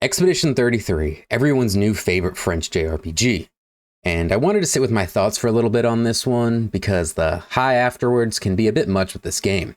Expedition 33, everyone's new favorite French JRPG. And I wanted to sit with my thoughts for a little bit on this one because the high afterwards can be a bit much with this game.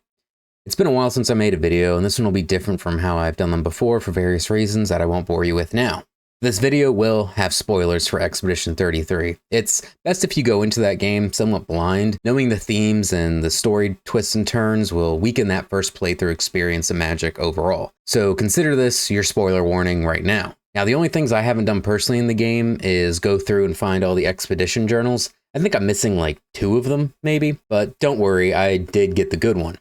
It's been a while since I made a video, and this one will be different from how I've done them before for various reasons that I won't bore you with now. This video will have spoilers for Expedition 33. It's best if you go into that game somewhat blind. Knowing the themes and the story twists and turns will weaken that first playthrough experience of Magic overall. So consider this your spoiler warning right now. Now, the only things I haven't done personally in the game is go through and find all the expedition journals. I think I'm missing like 2 of them, maybe, but don't worry, I did get the good one.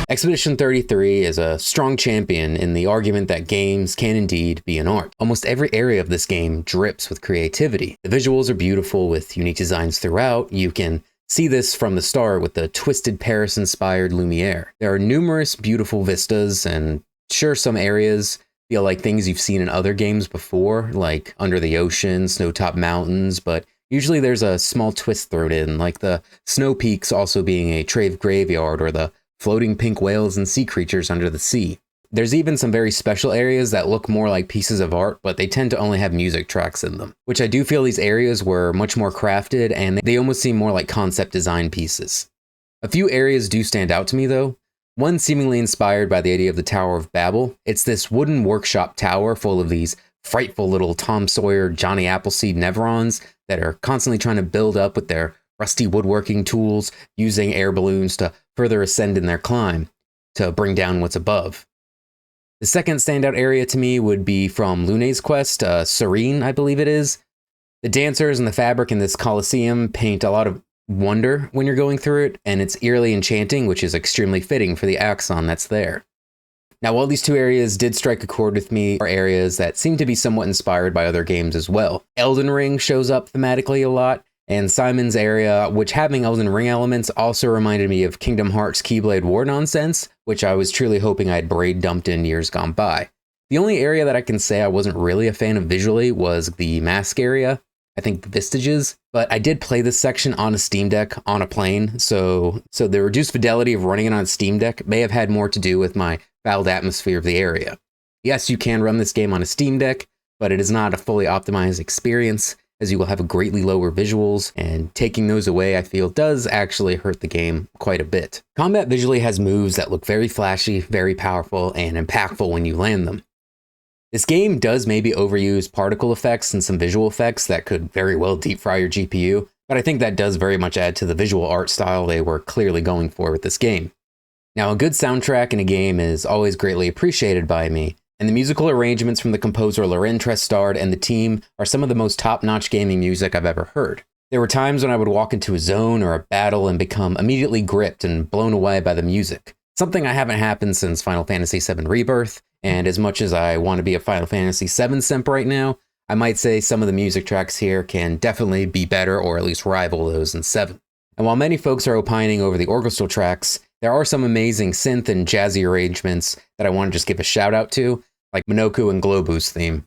Expedition 33 is a strong champion in the argument that games can indeed be an art. Almost every area of this game drips with creativity. The visuals are beautiful with unique designs throughout. You can see this from the start with the twisted Paris-inspired Lumiere. There are numerous beautiful vistas, and sure, some areas feel like things you've seen in other games before, like under the ocean, snow-topped mountains, but usually there's a small twist thrown in, like the snow peaks also being a Trave graveyard or the floating pink whales and sea creatures under the sea. There's even some very special areas that look more like pieces of art, but they tend to only have music tracks in them, which I do feel these areas were much more crafted and they almost seem more like concept design pieces. A few areas do stand out to me though. One seemingly inspired by the idea of the Tower of Babel. It's this wooden workshop tower full of these frightful little Tom Sawyer, Johnny Appleseed Neverons that are constantly trying to build up with their rusty woodworking tools, using air balloons to further ascend in their climb to bring down what's above. The second standout area to me would be from Lune's quest, Serene, I believe it is. The dancers and the fabric in this Colosseum paint a lot of wonder when you're going through it, and it's eerily enchanting, which is extremely fitting for the Axon that's there. Now, while these 2 areas did strike a chord with me, are areas that seem to be somewhat inspired by other games as well. Elden Ring shows up thematically a lot, and Simon's area, which having Elden Ring elements, also reminded me of Kingdom Hearts Keyblade War nonsense, which I was truly hoping I'd braid dumped in years gone by. The only area that I can say I wasn't really a fan of visually was the mask area, I think the Vestiges, but I did play this section on a Steam Deck on a plane, so the reduced fidelity of running it on Steam Deck may have had more to do with my fouled atmosphere of the area. Yes, you can run this game on a Steam Deck, but it is not a fully optimized experience, as you will have greatly lower visuals, and taking those away, I feel, does actually hurt the game quite a bit. Combat visually has moves that look very flashy, very powerful, and impactful when you land them. This game does maybe overuse particle effects and some visual effects that could very well deep fry your GPU, but I think that does very much add to the visual art style they were clearly going for with this game. Now, a good soundtrack in a game is always greatly appreciated by me, and the musical arrangements from the composer Loren Trestard and the team are some of the most top-notch gaming music I've ever heard. There were times when I would walk into a zone or a battle and become immediately gripped and blown away by the music. Something I haven't happened since Final Fantasy VII Rebirth, and as much as I want to be a Final Fantasy VII simp right now, I might say some of the music tracks here can definitely be better or at least rival those in 7. And while many folks are opining over the orchestral tracks, there are some amazing synth and jazzy arrangements that I want to just give a shout out to, like Minoku and Globu's theme.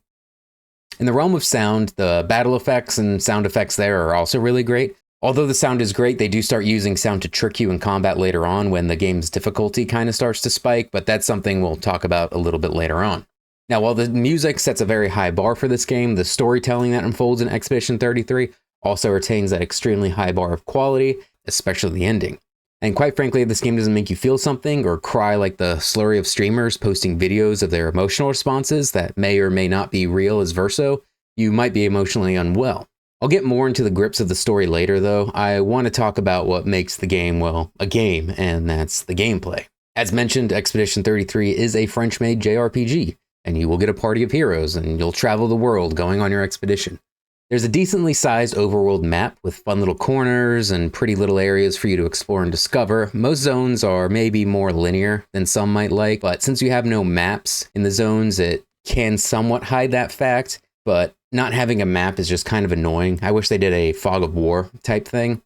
In the realm of sound, the battle effects and sound effects there are also really great. Although the sound is great, they do start using sound to trick you in combat later on when the game's difficulty kind of starts to spike, but that's something we'll talk about a little bit later on. Now, while the music sets a very high bar for this game, the storytelling that unfolds in Expedition 33 also retains that extremely high bar of quality, especially the ending. And quite frankly, if this game doesn't make you feel something or cry like the slurry of streamers posting videos of their emotional responses that may or may not be real as verso, you might be emotionally unwell. I'll get more into the grips of the story later though. I want to talk about what makes the game, well, a game, and that's the gameplay. As mentioned, Expedition 33 is a French-made JRPG, and you will get a party of heroes, and you'll travel the world going on your expedition. There's a decently sized overworld map with fun little corners and pretty little areas for you to explore and discover. Most zones are maybe more linear than some might like, but since you have no maps in the zones, it can somewhat hide that fact, but not having a map is just kind of annoying. I wish they did a Fog of War type thing.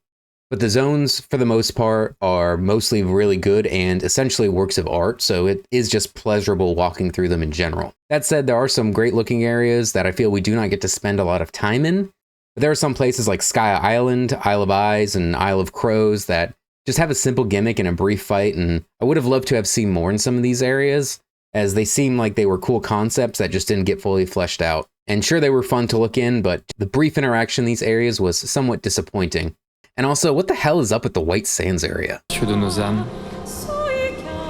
But the zones, for the most part, are mostly really good and essentially works of art, so it is just pleasurable walking through them in general. That said, there are some great looking areas that I feel we do not get to spend a lot of time in. But there are some places like Sky Island, Isle of Eyes, and Isle of Crows that just have a simple gimmick and a brief fight, and I would have loved to have seen more in some of these areas, as they seem like they were cool concepts that just didn't get fully fleshed out. And sure, they were fun to look in, but the brief interaction in these areas was somewhat disappointing. And also, what the hell is up with the White Sands area? de nos âmes,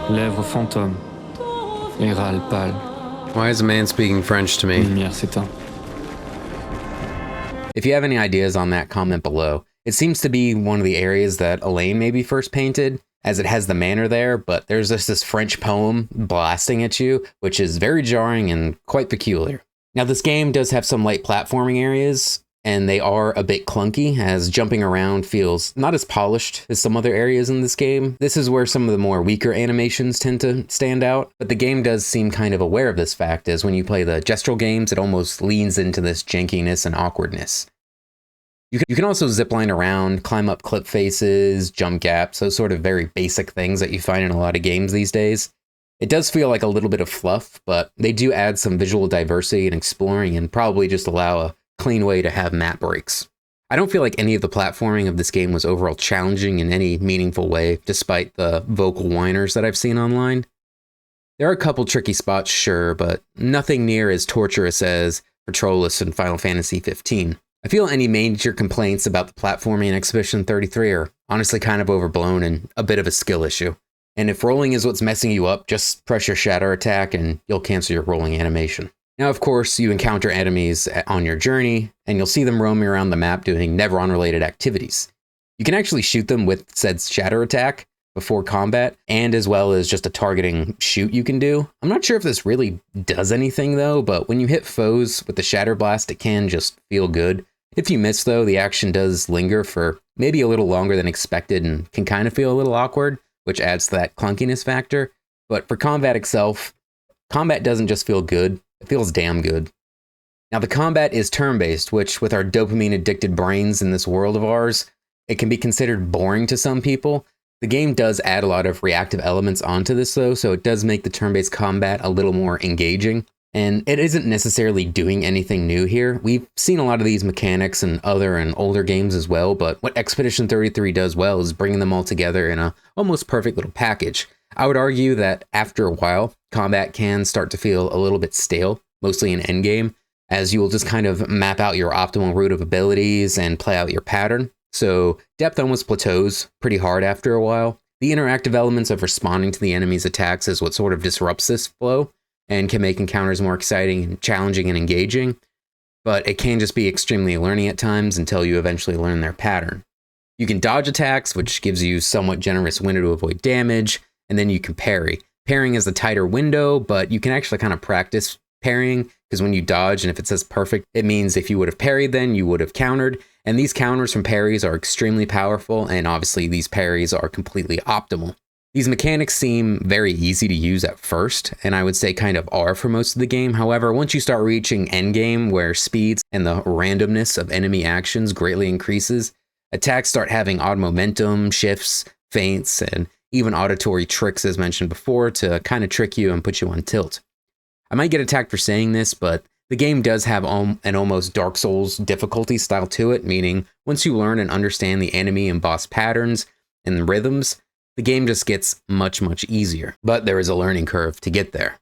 lèvres fantômes, et râle pâle. Why is a man speaking French to me? Lumière s'éteint. If you have any ideas on that, comment below. It seems to be one of the areas that Elaine maybe first painted, as it has the manor there, but there's just this French poem blasting at you, which is very jarring and quite peculiar. Now, this game does have some light platforming areas, and they are a bit clunky, as jumping around feels not as polished as some other areas in this game. This is where some of the more weaker animations tend to stand out, but the game does seem kind of aware of this fact, as when you play the gestural games, it almost leans into this jankiness and awkwardness. You can also zipline around, climb up clip faces, jump gaps, those sort of very basic things that you find in a lot of games these days. It does feel like a little bit of fluff, but they do add some visual diversity and exploring and probably just allow a clean way to have map breaks. I don't feel like any of the platforming of this game was overall challenging in any meaningful way, despite the vocal whiners that I've seen online. There are a couple tricky spots, sure, but nothing near as torturous as Patrolus in Final Fantasy 15. I feel any major complaints about the platforming in Expedition 33 are honestly kind of overblown and a bit of a skill issue. And if rolling is what's messing you up, just press your shatter attack and you'll cancel your rolling animation. Now, of course, you encounter enemies on your journey, and you'll see them roaming around the map doing never-on-related activities. You can actually shoot them with said shatter attack before combat, and as well as just a targeting shoot you can do. I'm not sure if this really does anything though, but when you hit foes with the shatter blast, it can just feel good. If you miss though, the action does linger for maybe a little longer than expected and can kind of feel a little awkward, which adds to that clunkiness factor. But for combat itself, combat doesn't just feel good, it feels damn good. Now the combat is turn-based, which with our dopamine-addicted brains in this world of ours, it can be considered boring to some people. The game does add a lot of reactive elements onto this though, so it does make the turn-based combat a little more engaging. And it isn't necessarily doing anything new here. We've seen a lot of these mechanics in other and older games as well, but what Expedition 33 does well is bringing them all together in a almost perfect little package. I would argue that after a while, combat can start to feel a little bit stale, mostly in endgame, as you will just kind of map out your optimal route of abilities and play out your pattern. So depth almost plateaus pretty hard after a while. The interactive elements of responding to the enemy's attacks is what sort of disrupts this flow and can make encounters more exciting and challenging and engaging, but it can just be extremely learning at times until you eventually learn their pattern. You can dodge attacks, which gives you somewhat generous window to avoid damage, and then you can parry. Parrying is a tighter window, but you can actually kind of practice parrying, because when you dodge, and if it says perfect, it means if you would have parried then, you would have countered, and these counters from parries are extremely powerful, and obviously these parries are completely optimal. These mechanics seem very easy to use at first, and I would say kind of are for most of the game. However, once you start reaching endgame, where speeds and the randomness of enemy actions greatly increases, attacks start having odd momentum, shifts, feints, and even auditory tricks as mentioned before to kind of trick you and put you on tilt. I might get attacked for saying this, but the game does have an almost Dark Souls difficulty style to it, meaning once you learn and understand the enemy and boss patterns and rhythms, the game just gets much, much easier, but there is a learning curve to get there.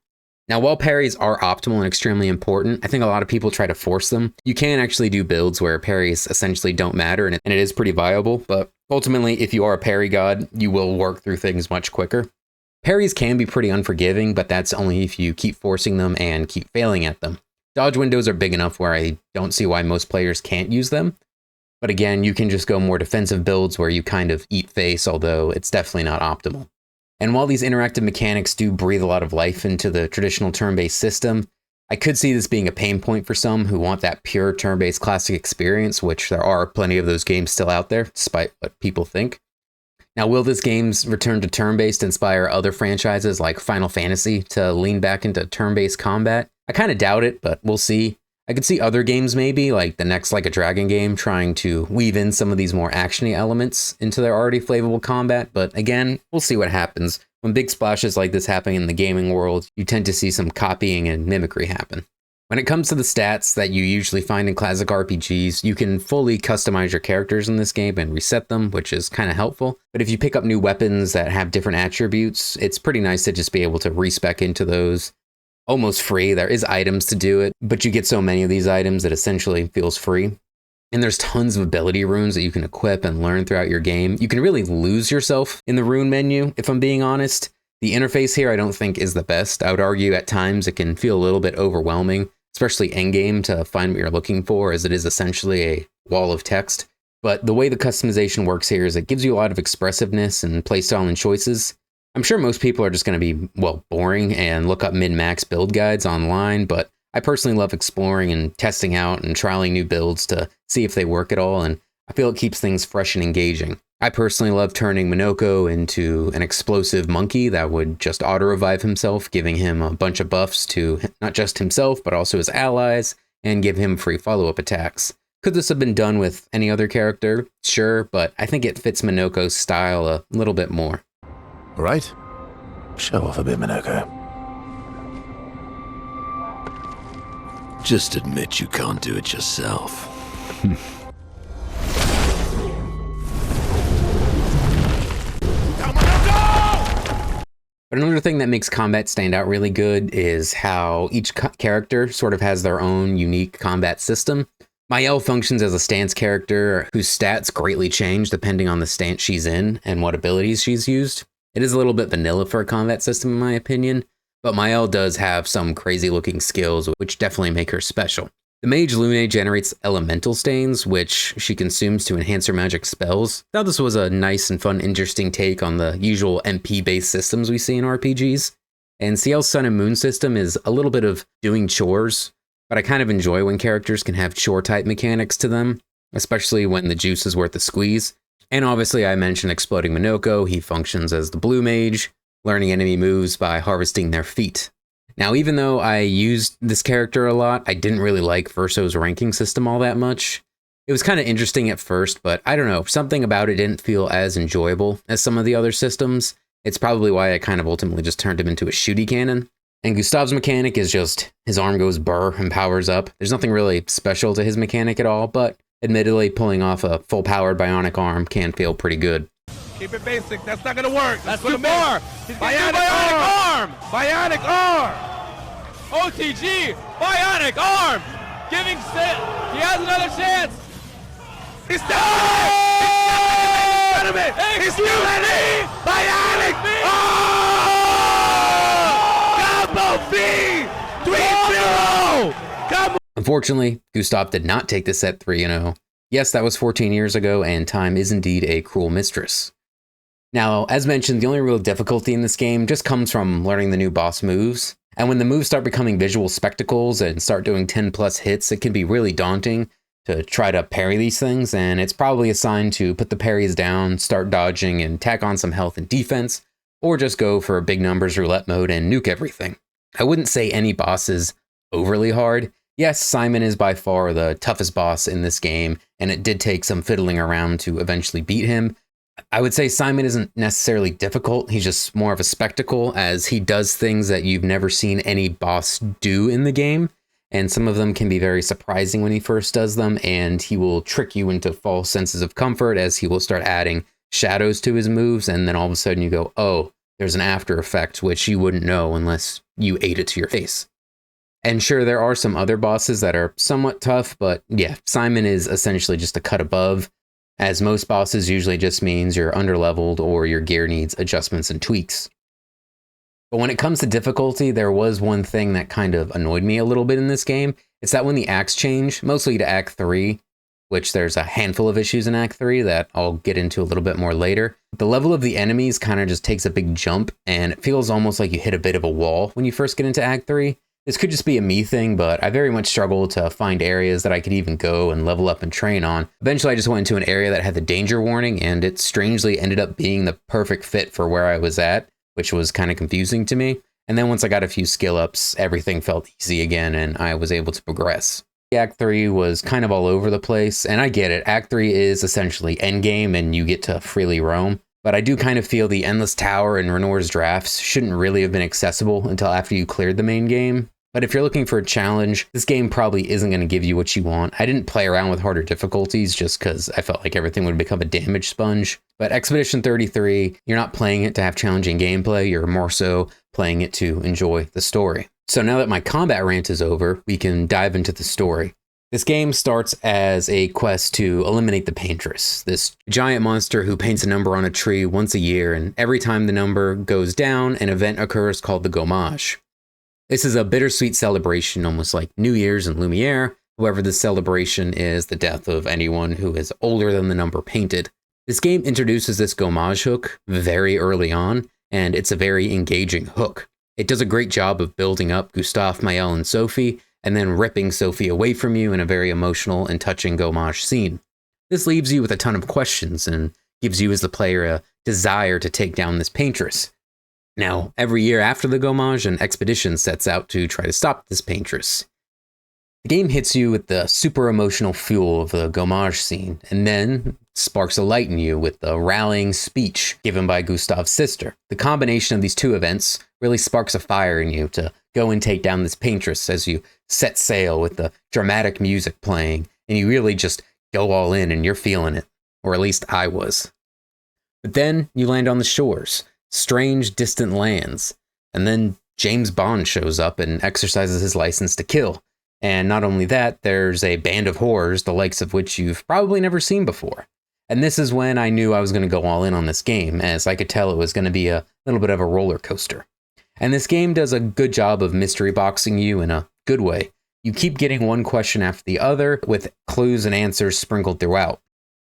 Now, while parries are optimal and extremely important, I think a lot of people try to force them. You can actually do builds where parries essentially don't matter, and it is pretty viable, but ultimately, if you are a parry god, you will work through things much quicker. Parries can be pretty unforgiving, but that's only if you keep forcing them and keep failing at them. Dodge windows are big enough where I don't see why most players can't use them. But again, you can just go more defensive builds where you kind of eat face, although it's definitely not optimal. And while these interactive mechanics do breathe a lot of life into the traditional turn-based system, I could see this being a pain point for some who want that pure turn-based classic experience, which there are plenty of those games still out there, despite what people think. Now, will this game's return to turn-based inspire other franchises like Final Fantasy to lean back into turn-based combat? I kind of doubt it, but we'll see. I could see other games maybe, like the next Like a Dragon game, trying to weave in some of these more actiony elements into their already flavorful combat, but again, we'll see what happens. When big splashes like this happen in the gaming world, you tend to see some copying and mimicry happen. When it comes to the stats that you usually find in classic RPGs, you can fully customize your characters in this game and reset them, which is kind of helpful. But if you pick up new weapons that have different attributes, it's pretty nice to just be able to respec into those almost free. There is items to do it, but you get so many of these items that essentially feels free. And there's tons of ability runes that you can equip and learn throughout your game. You can really lose yourself in the rune menu, if I'm being honest. The interface here I don't think is the best. I would argue at times it can feel a little bit overwhelming, especially endgame, to find what you're looking for, as it is essentially a wall of text. But the way the customization works here is it gives you a lot of expressiveness and playstyle and choices. I'm sure most people are just going to be, well, boring and look up min-max build guides online, but I personally love exploring and testing out and trialing new builds to see if they work at all, and I feel it keeps things fresh and engaging. I personally love turning Minoko into an explosive monkey that would just auto-revive himself, giving him a bunch of buffs to not just himself, but also his allies, and give him free follow-up attacks. Could this have been done with any other character? Sure, but I think it fits Minoko's style a little bit more. All right? Show off a bit, Minoko. Just admit you can't do it yourself. But another thing that makes combat stand out really good is how each character sort of has their own unique combat system. Mael functions as a stance character whose stats greatly change depending on the stance she's in and what abilities she's used. It is a little bit vanilla for a combat system in my opinion, but Mael does have some crazy looking skills which definitely make her special. The Mage Lune generates elemental stains, which she consumes to enhance her magic spells. I thought this was a nice and fun, interesting take on the usual MP-based systems we see in RPGs. And CL's Sun and Moon system is a little bit of doing chores, but I kind of enjoy when characters can have chore-type mechanics to them, especially when the juice is worth the squeeze. And obviously I mentioned Exploding Minoko. He functions as the Blue Mage, learning enemy moves by harvesting their feet. Now, even though I used this character a lot, I didn't really like Verso's ranking system all that much. It was kind of interesting at first, but I don't know, something about it didn't feel as enjoyable as some of the other systems. It's probably why I kind of ultimately just turned him into a shooty cannon. And Gustav's mechanic is just, his arm goes burr and powers up. There's nothing really special to his mechanic at all, but admittedly, pulling off a full-powered bionic arm can feel pretty good. Keep it basic. That's not gonna work. That's too far. Bionic arm. Bionic arm. OTG. Bionic arm. Giving set. He has another chance. He's still in it. He's still in it. Bionic arm. Combo B. 3-0. Combo. Unfortunately, Gustav did not take the set 3-0. Yes, that was 14 years ago, and time is indeed a cruel mistress. Now, as mentioned, the only real difficulty in this game just comes from learning the new boss moves. And when the moves start becoming visual spectacles and start doing 10 plus hits, it can be really daunting to try to parry these things, and it's probably a sign to put the parries down, start dodging, and tack on some health and defense, or just go for big numbers roulette mode and nuke everything. I wouldn't say any boss is overly hard. Yes, Simon is by far the toughest boss in this game, and it did take some fiddling around to eventually beat him. I would say Simon isn't necessarily difficult, he's just more of a spectacle, as he does things that you've never seen any boss do in the game, and some of them can be very surprising when he first does them, and he will trick you into false senses of comfort as he will start adding shadows to his moves, and then all of a sudden you go, oh, there's an after effect, which you wouldn't know unless you ate it to your face. And sure, there are some other bosses that are somewhat tough, but yeah, Simon is essentially just a cut above, as most bosses usually just means you're underleveled or your gear needs adjustments and tweaks. But when it comes to difficulty, there was one thing that kind of annoyed me a little bit in this game. It's that when the acts change, mostly to Act 3, which there's a handful of issues in Act 3 that I'll get into a little bit more later, the level of the enemies kind of just takes a big jump, and it feels almost like you hit a bit of a wall when you first get into Act 3. This could just be a me thing, but I very much struggled to find areas that I could even go and level up and train on. Eventually, I just went into an area that had the danger warning, and it strangely ended up being the perfect fit for where I was at, which was kind of confusing to me. And then once I got a few skill ups, everything felt easy again, and I was able to progress. Act 3 was kind of all over the place, and I get it. Act 3 is essentially endgame and you get to freely roam, but I do kind of feel the Endless Tower and Renor's drafts shouldn't really have been accessible until after you cleared the main game. But if you're looking for a challenge, this game probably isn't going to give you what you want. I didn't play around with harder difficulties just because I felt like everything would become a damage sponge. But Expedition 33, you're not playing it to have challenging gameplay, you're more so playing it to enjoy the story. So now that my combat rant is over, we can dive into the story. This game starts as a quest to eliminate the Paintress, this giant monster who paints a number on a tree once a year, and every time the number goes down, an event occurs called the Gommage. This is a bittersweet celebration, almost like New Year's and Lumiere. However, this celebration is the death of anyone who is older than the number painted. This game introduces this Gommage hook very early on, and it's a very engaging hook. It does a great job of building up Gustave, Maëlle, and Sophie, and then ripping Sophie away from you in a very emotional and touching Gommage scene. This leaves you with a ton of questions and gives you as the player a desire to take down this Paintress. Now, every year after the Gommage, an expedition sets out to try to stop this Paintress. The game hits you with the super emotional fuel of the Gommage scene, and then sparks a light in you with the rallying speech given by Gustave's sister. The combination of these two events really sparks a fire in you to go and take down this Paintress as you set sail with the dramatic music playing, and you really just go all in and you're feeling it, or at least I was. But then you land on the shores, strange, distant lands, and then James Bond shows up and exercises his license to kill. And not only that, there's a band of horrors, the likes of which you've probably never seen before. And this is when I knew I was going to go all in on this game, as I could tell it was going to be a little bit of a roller coaster. And this game does a good job of mystery boxing you in a good way. You keep getting one question after the other, with clues and answers sprinkled throughout.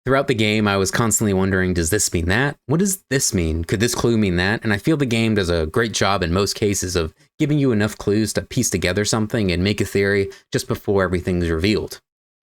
Throughout the game, I was constantly wondering, does this mean that? What does this mean? Could this clue mean that? And I feel the game does a great job in most cases of giving you enough clues to piece together something and make a theory just before everything's revealed.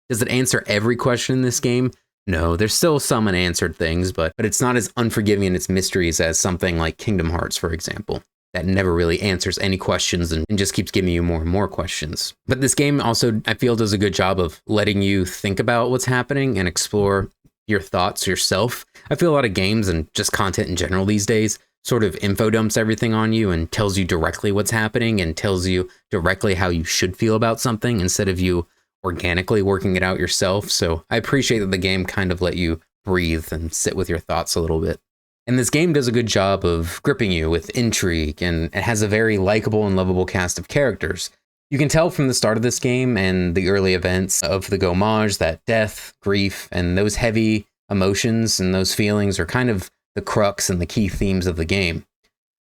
Does it answer every question in this game? No, there's still some unanswered things, but it's not as unforgiving in its mysteries as something like Kingdom Hearts, for example, that never really answers any questions and just keeps giving you more and more questions. But this game also, I feel, does a good job of letting you think about what's happening and explore your thoughts yourself. I feel a lot of games and just content in general these days sort of info dumps everything on you and tells you directly what's happening and tells you directly how you should feel about something instead of you organically working it out yourself. So I appreciate that the game kind of let you breathe and sit with your thoughts a little bit. And this game does a good job of gripping you with intrigue, and it has a very likable and lovable cast of characters. You can tell from the start of this game and the early events of the Gommage that death, grief, and those heavy emotions and those feelings are kind of the crux and the key themes of the game.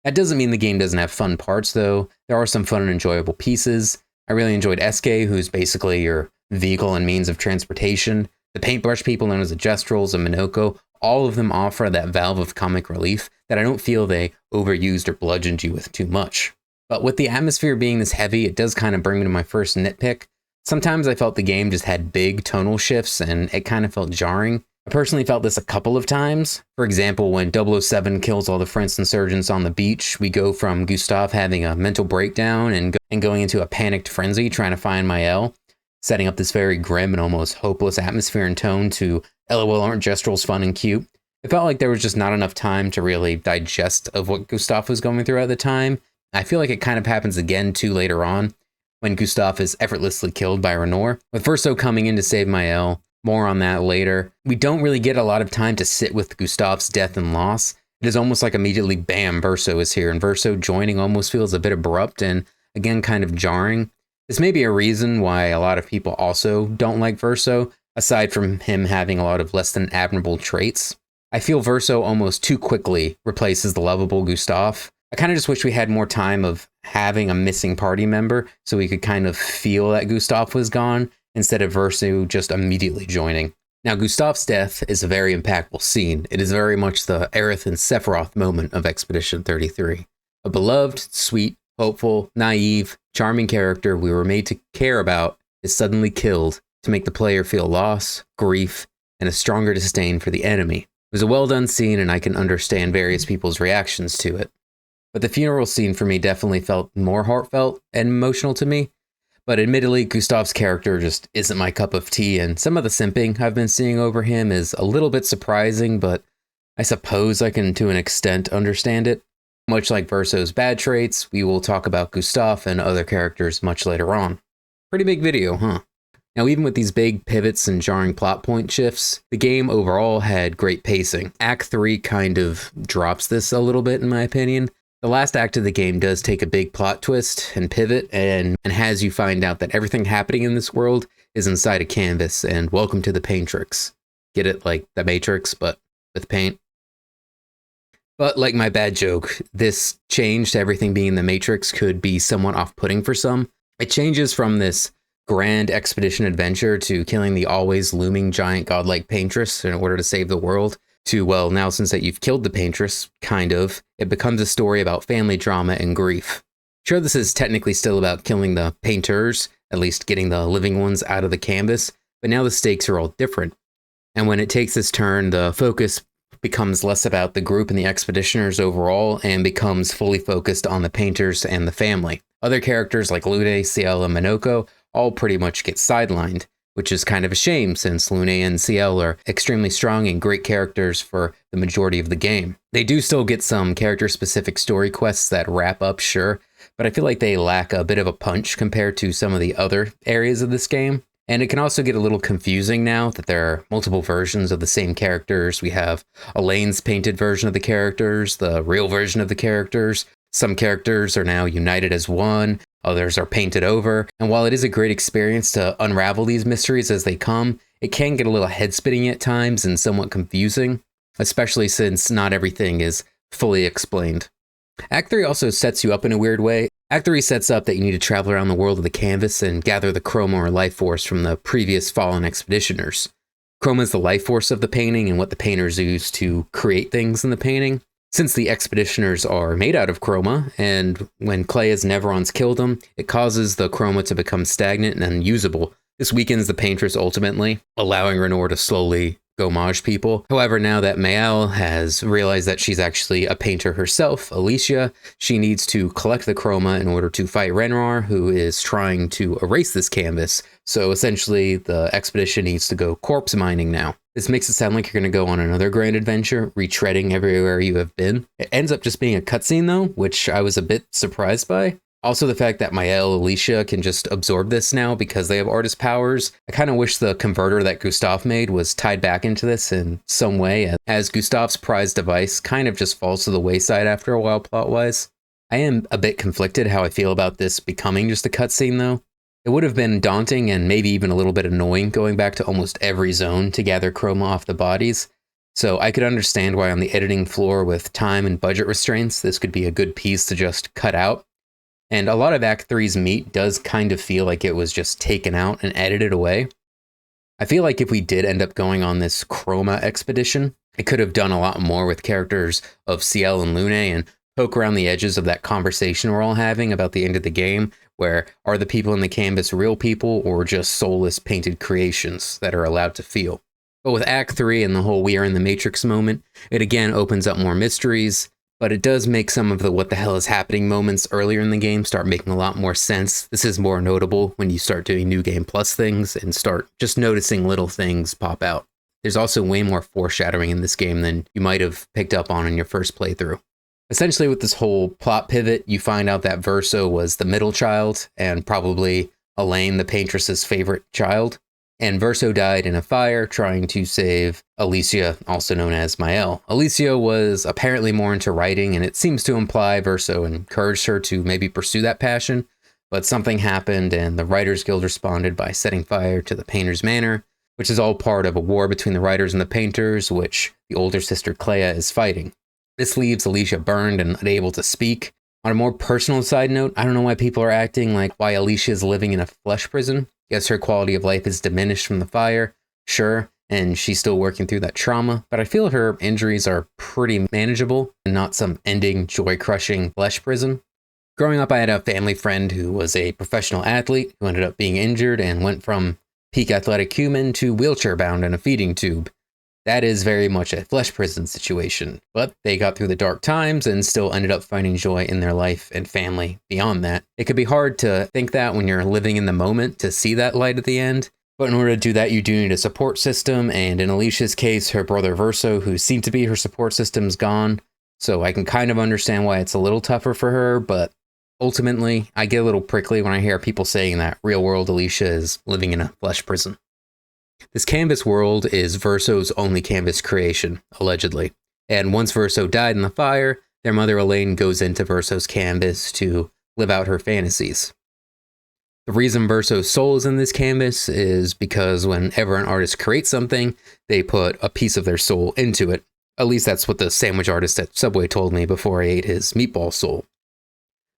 That doesn't mean the game doesn't have fun parts, though. There are some fun and enjoyable pieces. I really enjoyed Eske, who's basically your vehicle and means of transportation. The paintbrush people known as the Jestrels and Minoko, all of them offer that valve of comic relief that I don't feel they overused or bludgeoned you with too much. But with the atmosphere being this heavy, it does kind of bring me to my first nitpick. Sometimes I felt the game just had big tonal shifts and it kind of felt jarring. I personally felt this a couple of times. For example, when 007 kills all the French insurgents on the beach, we go from Gustave having a mental breakdown and going into a panicked frenzy trying to find Maëlle, setting up this very grim and almost hopeless atmosphere and tone to LOL, aren't Jestrels fun and cute? It felt like there was just not enough time to really digest of what Gustave was going through at the time. I feel like it kind of happens again too later on, when Gustave is effortlessly killed by Renor, with Verso coming in to save Maëlle. More on that later. We don't really get a lot of time to sit with Gustave's death and loss. It is almost like immediately, bam, Verso is here, and Verso joining almost feels a bit abrupt and, again, kind of jarring. This may be a reason why a lot of people also don't like Verso, aside from him having a lot of less than admirable traits. I feel Verso almost too quickly replaces the lovable Gustave. I kind of just wish we had more time of having a missing party member so we could kind of feel that Gustave was gone instead of Verso just immediately joining. Now, Gustave's death is a very impactful scene. It is very much the Aerith and Sephiroth moment of Expedition 33. A beloved, sweet, hopeful, naive, charming character we were made to care about is suddenly killed to make the player feel loss, grief, and a stronger disdain for the enemy. It was a well-done scene, and I can understand various people's reactions to it. But the funeral scene for me definitely felt more heartfelt and emotional to me. But admittedly, Gustav's character just isn't my cup of tea, and some of the simping I've been seeing over him is a little bit surprising, but I suppose I can to an extent understand it. Much like Verso's bad traits, we will talk about Gustav and other characters much later on. Pretty big video, huh? Now, even with these big pivots and jarring plot point shifts, the game overall had great pacing. Act 3 kind of drops this a little bit, in my opinion. The last act of the game does take a big plot twist and pivot, and has you find out that everything happening in this world is inside a canvas, and welcome to the Paintrix. Get it? Like the Matrix, but with paint. But like my bad joke, this change to everything being the Matrix could be somewhat off-putting for some. It changes from this grand expedition adventure to killing the always looming giant godlike Paintress in order to save the world to, well, now since that you've killed the Paintress, kind of, it becomes a story about family drama and grief. Sure, this is technically still about killing the painters, at least getting the living ones out of the canvas, but now the stakes are all different. And when it takes this turn, the focus becomes less about the group and the expeditioners overall and becomes fully focused on the painters and the family. Other characters like Lune, Ciel, and Minoko all pretty much get sidelined, which is kind of a shame since Lune and Ciel are extremely strong and great characters for the majority of the game. They do still get some character-specific story quests that wrap up, sure, but I feel like they lack a bit of a punch compared to some of the other areas of this game. And it can also get a little confusing now that there are multiple versions of the same characters. We have Elaine's painted version of the characters, the real version of the characters. Some characters are now united as one, others are painted over. And while it is a great experience to unravel these mysteries as they come, it can get a little head-spinning at times and somewhat confusing, especially since not everything is fully explained. Act 3 also sets you up in a weird way. Act 3 sets up that you need to travel around the world of the canvas and gather the chroma or life force from the previous fallen expeditioners. Chroma is the life force of the painting and what the painters use to create things in the painting. Since the expeditioners are made out of chroma, and when Clea's Neverons kill them, it causes the chroma to become stagnant and unusable. This weakens the painters ultimately, allowing Renor to slowly gommage people. However, now that Mael has realized that she's actually a painter herself, Alicia, she needs to collect the chroma in order to fight Renor, who is trying to erase this canvas. So essentially, the expedition needs to go corpse mining now. This makes it sound like you're going to go on another grand adventure, retreading everywhere you have been. It ends up just being a cutscene though, which I was a bit surprised by. Also, the fact that Mael Alicia can just absorb this now because they have artist powers. I kind of wish the converter that Gustav made was tied back into this in some way, as Gustav's prized device kind of just falls to the wayside after a while plot-wise. I am a bit conflicted how I feel about this becoming just a cutscene though. It would have been daunting and maybe even a little bit annoying going back to almost every zone to gather chroma off the bodies. So I could understand why on the editing floor with time and budget restraints, this could be a good piece to just cut out. And a lot of Act 3's meat does kind of feel like it was just taken out and edited away. I feel like if we did end up going on this chroma expedition, it could have done a lot more with characters of Ciel and Lune and poke around the edges of that conversation we're all having about the end of the game, where are the people in the canvas real people or just soulless painted creations that are allowed to feel? But with Act 3 and the whole we are in the Matrix moment, it again opens up more mysteries, but it does make some of the what the hell is happening moments earlier in the game start making a lot more sense. This is more notable when you start doing New Game Plus things and start just noticing little things pop out. There's also way more foreshadowing in this game than you might have picked up on in your first playthrough. Essentially, with this whole plot pivot, you find out that Verso was the middle child and probably Elaine, the paintress's favorite child. And Verso died in a fire trying to save Alicia, also known as Mael. Alicia was apparently more into writing, and it seems to imply Verso encouraged her to maybe pursue that passion. But something happened, and the Writers Guild responded by setting fire to the Painter's Manor, which is all part of a war between the writers and the painters, which the older sister Clea is fighting. This leaves Alicia burned and unable to speak. On a more personal side note, I don't know why people are acting like why Alicia is living in a flesh prison. Yes, her quality of life is diminished from the fire, sure, and she's still working through that trauma, but I feel her injuries are pretty manageable and not some ending, joy-crushing flesh prison. Growing up, I had a family friend who was a professional athlete who ended up being injured and went from peak athletic human to wheelchair-bound in a feeding tube. That is very much a flesh prison situation, but they got through the dark times and still ended up finding joy in their life and family beyond that. It could be hard to think that when you're living in the moment to see that light at the end, but in order to do that, you do need a support system, and in Alicia's case, her brother Verso, who seemed to be her support system's gone, so I can kind of understand why it's a little tougher for her, but ultimately, I get a little prickly when I hear people saying that real-world Alicia is living in a flesh prison. This canvas world is Verso's only canvas creation, allegedly. And once Verso died in the fire, their mother Elaine goes into Verso's canvas to live out her fantasies. The reason Verso's soul is in this canvas is because whenever an artist creates something, they put a piece of their soul into it. At least that's what the sandwich artist at Subway told me before I ate his meatball soul.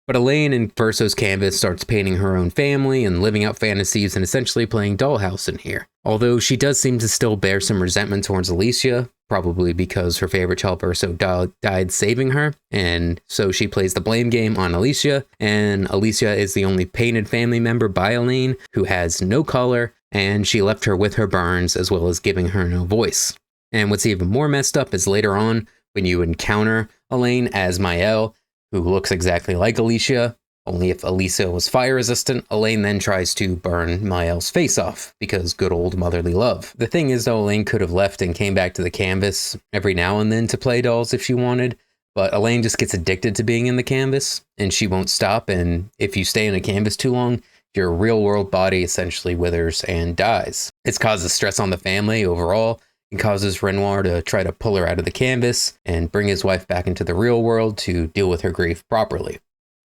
But Elaine in Verso's canvas starts painting her own family and living out fantasies and essentially playing dollhouse in here. Although she does seem to still bear some resentment towards Alicia, probably because her favorite child Verso died saving her, and so she plays the blame game on Alicia, and Alicia is the only painted family member by Elaine who has no color, and she left her with her burns as well as giving her no voice. And what's even more messed up is later on, when you encounter Elaine as Maëlle, who looks exactly like Alicia, only if Alicia was fire resistant, Elaine then tries to burn Maëlle's face off, because good old motherly love. The thing is though, Elaine could have left and came back to the canvas every now and then to play dolls if she wanted, but Elaine just gets addicted to being in the canvas, and she won't stop, and if you stay in a canvas too long, your real world body essentially withers and dies. It causes stress on the family overall, and causes Renoir to try to pull her out of the canvas and bring his wife back into the real world to deal with her grief properly.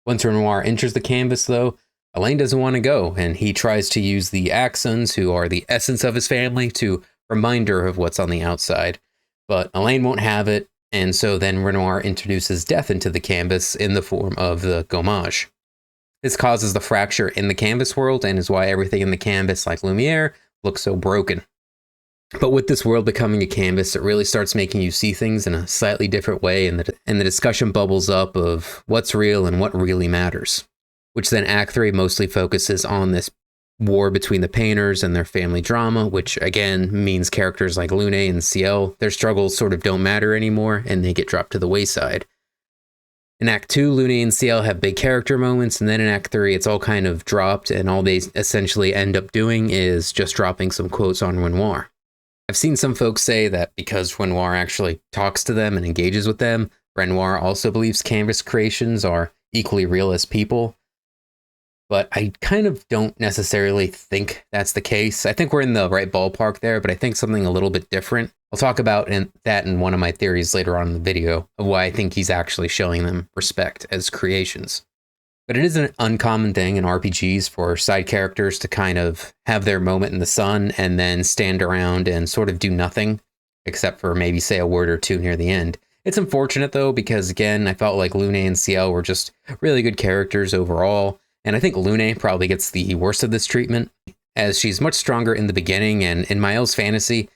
Once Renoir enters the canvas though, Elaine doesn't want to go, and he tries to use the Axons, who are the essence of his family, to remind her of what's on the outside. But Elaine won't have it, and so then Renoir introduces death into the canvas in the form of the gommage. This causes the fracture in the canvas world and is why everything in the canvas, like Lumiere, looks so broken. But with this world becoming a canvas, it really starts making you see things in a slightly different way, and the discussion bubbles up of what's real and what really matters, which then Act 3 mostly focuses on this war between the painters and their family drama, which again means characters like Lune and Ciel, their struggles sort of don't matter anymore, and they get dropped to the wayside. In Act 2, Lune and Ciel have big character moments, and then in Act 3, it's all kind of dropped, and all they essentially end up doing is just dropping some quotes on Renoir. I've seen some folks say that because Renoir actually talks to them and engages with them, Renoir also believes canvas creations are equally real as people. But I kind of don't necessarily think that's the case. I think we're in the right ballpark there, but I think something a little bit different. I'll talk about that in one of my theories later on in the video of why I think he's actually showing them respect as creations. But it is an uncommon thing in RPGs for side characters to kind of have their moment in the sun and then stand around and sort of do nothing, except for maybe say a word or two near the end. It's unfortunate though, because again, I felt like Lune and Ciel were just really good characters overall, and I think Lune probably gets the worst of this treatment, as she's much stronger in the beginning, and in Maëlle's fantasy,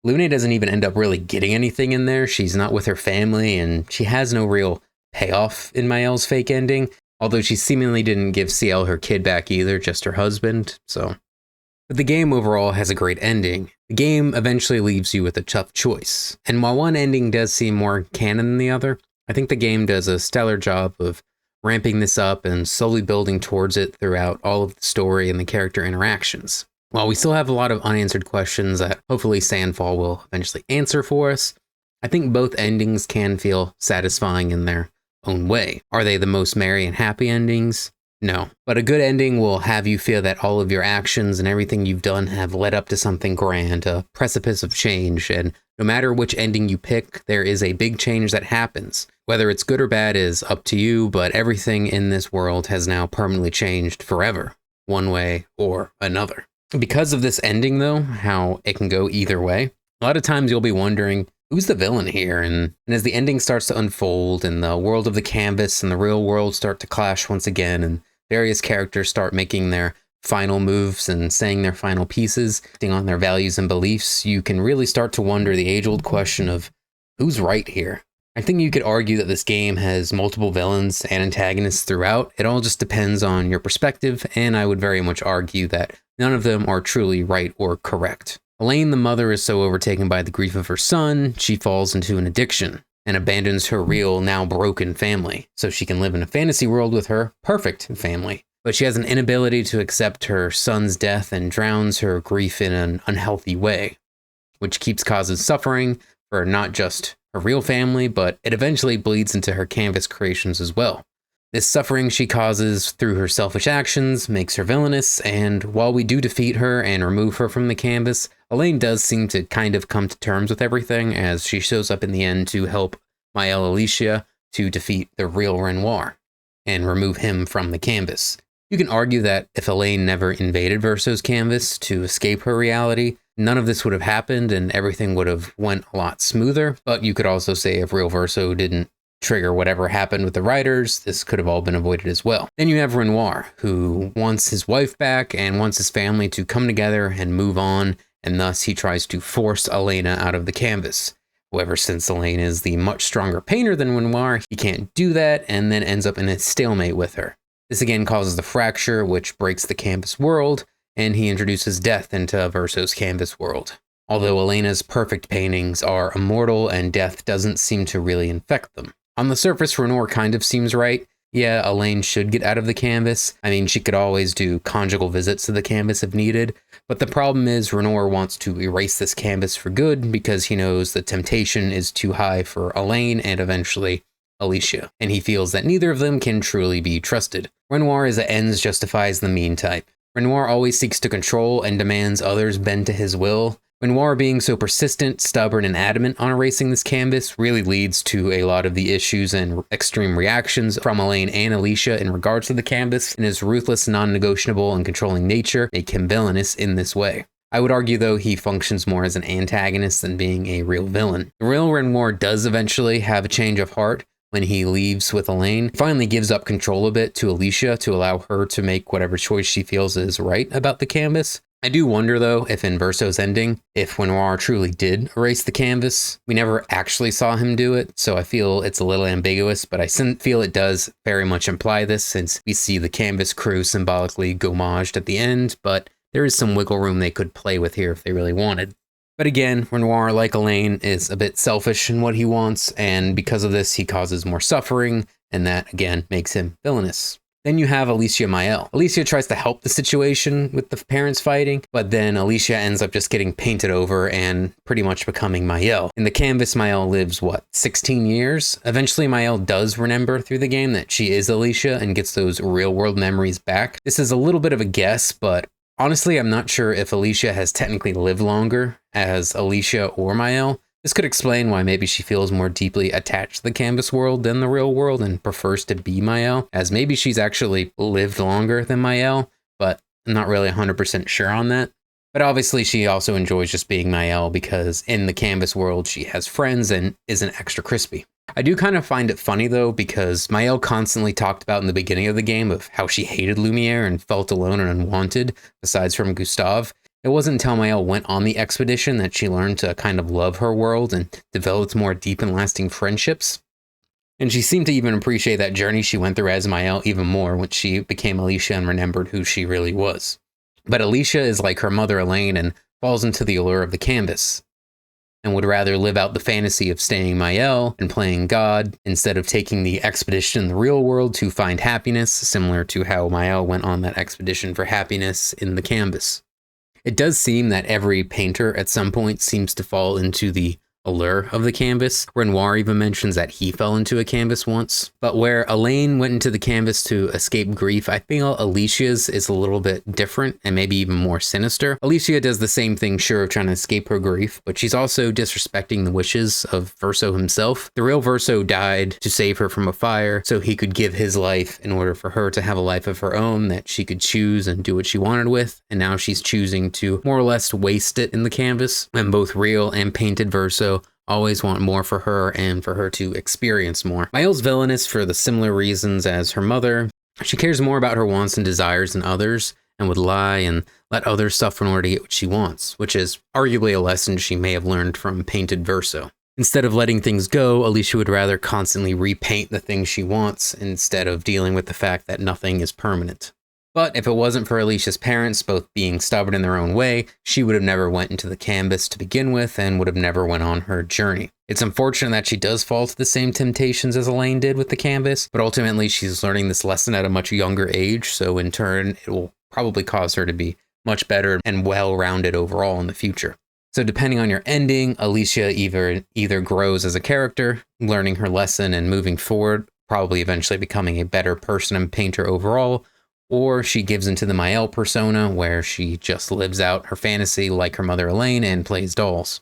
Lune doesn't even end up really getting anything in there. She's not with her family, and she has no real payoff in Maëlle's fake ending. Although she seemingly didn't give Ciel her kid back either, just her husband, so. But the game overall has a great ending. The game eventually leaves you with a tough choice. And while one ending does seem more canon than the other, I think the game does a stellar job of ramping this up and slowly building towards it throughout all of the story and the character interactions. While we still have a lot of unanswered questions that hopefully Sandfall will eventually answer for us, I think both endings can feel satisfying in their own way. Are they the most merry and happy endings? No. But a good ending will have you feel that all of your actions and everything you've done have led up to something grand, a precipice of change, and no matter which ending you pick, there is a big change that happens. Whether it's good or bad is up to you, but everything in this world has now permanently changed forever, one way or another. Because of this ending though, how it can go either way, a lot of times you'll be wondering, who's the villain here? And as the ending starts to unfold and the world of the canvas and the real world start to clash once again, and various characters start making their final moves and saying their final pieces, acting on their values and beliefs, you can really start to wonder the age-old question of who's right here? I think you could argue that this game has multiple villains and antagonists throughout. It all just depends on your perspective, and I would very much argue that none of them are truly right or correct. Elaine, the mother, is so overtaken by the grief of her son, she falls into an addiction and abandons her real, now broken family, so she can live in a fantasy world with her perfect family. But she has an inability to accept her son's death and drowns her grief in an unhealthy way, which causes suffering for not just her real family, but it eventually bleeds into her canvas creations as well. This suffering she causes through her selfish actions makes her villainous, and while we do defeat her and remove her from the canvas, Elaine does seem to kind of come to terms with everything, as she shows up in the end to help Maëlle Alicia to defeat the real Renoir and remove him from the canvas. You can argue that if Elaine never invaded Verso's canvas to escape her reality, none of this would have happened and everything would have went a lot smoother, but you could also say if real Verso didn't trigger whatever happened with the writers, this could have all been avoided as well. Then you have Renoir, who wants his wife back and wants his family to come together and move on, and thus he tries to force Elena out of the canvas. However, since Elaine is the much stronger painter than Renoir, he can't do that and then ends up in a stalemate with her. This again causes the fracture, which breaks the canvas world, and he introduces death into Verso's canvas world. Although Elena's perfect paintings are immortal and death doesn't seem to really infect them. On the surface, Renoir kind of seems right. Yeah, Elaine should get out of the canvas. I mean, she could always do conjugal visits to the canvas if needed, but the problem is Renoir wants to erase this canvas for good because he knows the temptation is too high for Elaine and eventually Alicia, and he feels that neither of them can truly be trusted. Renoir is a ends justifies the mean type. Renoir always seeks to control and demands others bend to his will. Renoir being so persistent, stubborn, and adamant on erasing this canvas really leads to a lot of the issues and extreme reactions from Elaine and Alicia in regards to the canvas, and his ruthless, non-negotiable, and controlling nature make him villainous in this way. I would argue, though, he functions more as an antagonist than being a real villain. The real Renoir does eventually have a change of heart when he leaves with Elaine, finally gives up control a bit to Alicia to allow her to make whatever choice she feels is right about the canvas. I do wonder, though, if in Verso's ending, if Renoir truly did erase the canvas. We never actually saw him do it, so I feel it's a little ambiguous, but I feel it does very much imply this, since we see the canvas crew symbolically gommaged at the end, but there is some wiggle room they could play with here if they really wanted. But again, Renoir, like Elaine, is a bit selfish in what he wants, and because of this, he causes more suffering, and that, again, makes him villainous. Then you have Alicia Maëlle. Alicia tries to help the situation with the parents fighting, but then Alicia ends up just getting painted over and pretty much becoming Maëlle. In the canvas, Maëlle lives, 16 years? Eventually, Maëlle does remember through the game that she is Alicia and gets those real-world memories back. This is a little bit of a guess, but honestly, I'm not sure if Alicia has technically lived longer as Alicia or Maëlle. This could explain why maybe she feels more deeply attached to the canvas world than the real world and prefers to be Maëlle, as maybe she's actually lived longer than Maëlle, but I'm not really 100% sure on that. But obviously she also enjoys just being Maëlle because in the canvas world she has friends and isn't extra crispy. I do kind of find it funny though, because Maëlle constantly talked about in the beginning of the game of how she hated Lumiere and felt alone and unwanted, besides from Gustave. It wasn't until Maëlle went on the expedition that she learned to kind of love her world and developed more deep and lasting friendships. And she seemed to even appreciate that journey she went through as Maëlle even more when she became Alicia and remembered who she really was. But Alicia is like her mother Elaine and falls into the allure of the canvas, and would rather live out the fantasy of staying Maëlle and playing God instead of taking the expedition in the real world to find happiness, similar to how Maëlle went on that expedition for happiness in the canvas. It does seem that every painter at some point seems to fall into the allure of the canvas. Renoir even mentions that he fell into a canvas once. But where Elaine went into the canvas to escape grief, I feel Alicia's is a little bit different and maybe even more sinister. Alicia does the same thing, sure, of trying to escape her grief, but she's also disrespecting the wishes of Verso himself. The real Verso died to save her from a fire, so he could give his life in order for her to have a life of her own that she could choose and do what she wanted with, and now she's choosing to more or less waste it in the canvas, and both real and painted Verso always want more for her and for her to experience more. Maëlle's villainous for the similar reasons as her mother. She cares more about her wants and desires than others, and would lie and let others suffer in order to get what she wants, which is arguably a lesson she may have learned from painted Verso. Instead of letting things go, Alicia would rather constantly repaint the things she wants instead of dealing with the fact that nothing is permanent. But if it wasn't for Alicia's parents both being stubborn in their own way, she would have never went into the canvas to begin with and would have never went on her journey. It's unfortunate that she does fall to the same temptations as Elaine did with the canvas, but ultimately she's learning this lesson at a much younger age, so in turn it will probably cause her to be much better and well-rounded overall in the future. So depending on your ending, Alicia either grows as a character, learning her lesson and moving forward, probably eventually becoming a better person and painter overall, or she gives into the Maëlle persona where she just lives out her fantasy like her mother Elaine and plays dolls.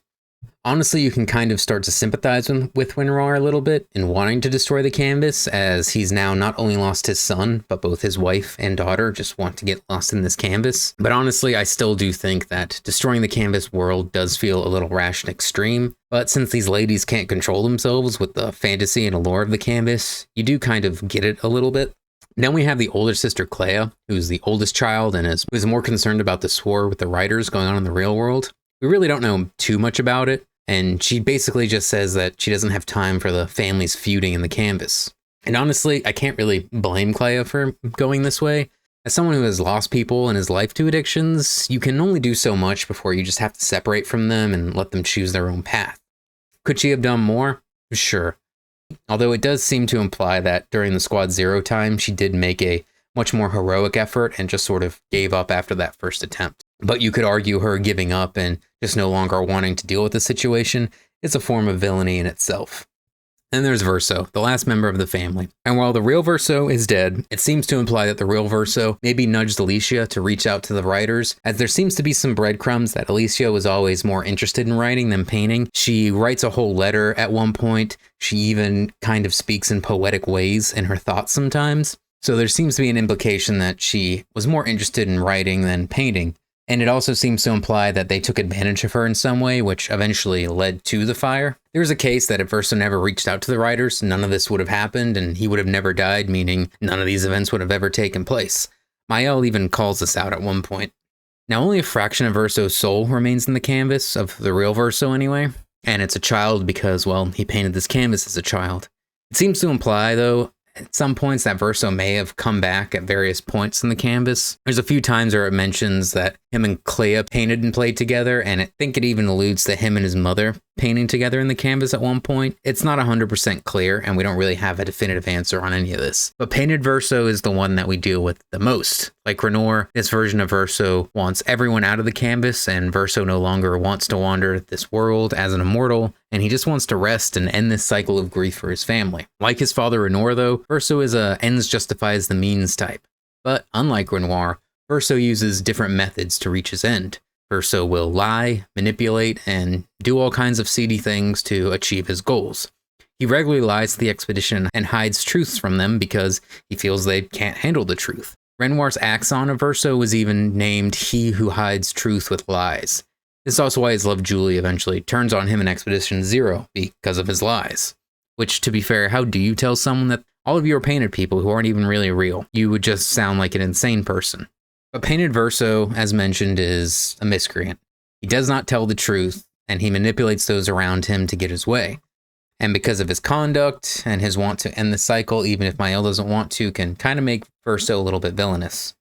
Honestly, you can kind of start to sympathize with Renoir a little bit in wanting to destroy the canvas, as he's now not only lost his son, but both his wife and daughter just want to get lost in this canvas. But honestly, I still do think that destroying the canvas world does feel a little rash and extreme. But since these ladies can't control themselves with the fantasy and allure of the canvas, you do kind of get it a little bit. Then we have the older sister Clea, who's the oldest child and is more concerned about this war with the writers going on in the real world. We really don't know too much about it, and she basically just says that she doesn't have time for the families feuding in the canvas. And honestly, I can't really blame Clea for going this way. As someone who has lost people in his life to addictions, you can only do so much before you just have to separate from them and let them choose their own path. Could she have done more? Sure. Although it does seem to imply that during the Squad Zero time, she did make a much more heroic effort and just sort of gave up after that first attempt. But you could argue her giving up and just no longer wanting to deal with the situation is a form of villainy in itself. Then there's Verso, the last member of the family. And while the real Verso is dead, it seems to imply that the real Verso maybe nudged Alicia to reach out to the writers, as there seems to be some breadcrumbs that Alicia was always more interested in writing than painting. She writes a whole letter at one point. She even kind of speaks in poetic ways in her thoughts sometimes. So there seems to be an implication that she was more interested in writing than painting. And it also seems to imply that they took advantage of her in some way, which eventually led to the fire. There's a case that if Verso never reached out to the writers, none of this would have happened, and he would have never died, meaning none of these events would have ever taken place. Maëlle even calls this out at one point. Now, only a fraction of Verso's soul remains in the canvas, of the real Verso anyway, and it's a child because, well, he painted this canvas as a child. It seems to imply, though, at some points that Verso may have come back at various points in the canvas. There's a few times where it mentions that him and Clea painted and played together, and I think it even alludes to him and his mother painting together in the canvas at one point. It's not 100% clear, and we don't really have a definitive answer on any of this. But painted Verso is the one that we deal with the most. Like Renoir, this version of Verso wants everyone out of the canvas, and Verso no longer wants to wander this world as an immortal, and he just wants to rest and end this cycle of grief for his family. Like his father Renoir, though, Verso is a ends justifies the means type. But unlike Renoir, Verso uses different methods to reach his end. Verso will lie, manipulate, and do all kinds of seedy things to achieve his goals. He regularly lies to the expedition and hides truths from them because he feels they can't handle the truth. Renoir's axon of Verso was even named He Who Hides Truth with Lies. This is also why his love Julie eventually turns on him in Expedition Zero, because of his lies. Which, to be fair, how do you tell someone that all of you are painted people who aren't even really real? You would just sound like an insane person. But painted Verso, as mentioned, is a miscreant. He does not tell the truth, and he manipulates those around him to get his way. And because of his conduct and his want to end the cycle, even if Maëlle doesn't want to, can kind of make Verso a little bit villainous.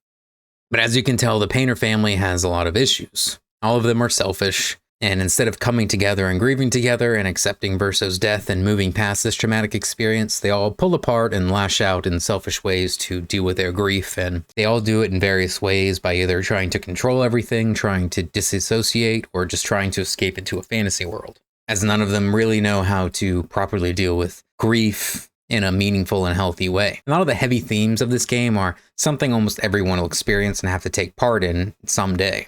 But as you can tell, the Painter family has a lot of issues. All of them are selfish, and instead of coming together and grieving together and accepting Verso's death and moving past this traumatic experience, they all pull apart and lash out in selfish ways to deal with their grief, and they all do it in various ways by either trying to control everything, trying to disassociate, or just trying to escape into a fantasy world, as none of them really know how to properly deal with grief in a meaningful and healthy way. A lot of the heavy themes of this game are something almost everyone will experience and have to take part in someday.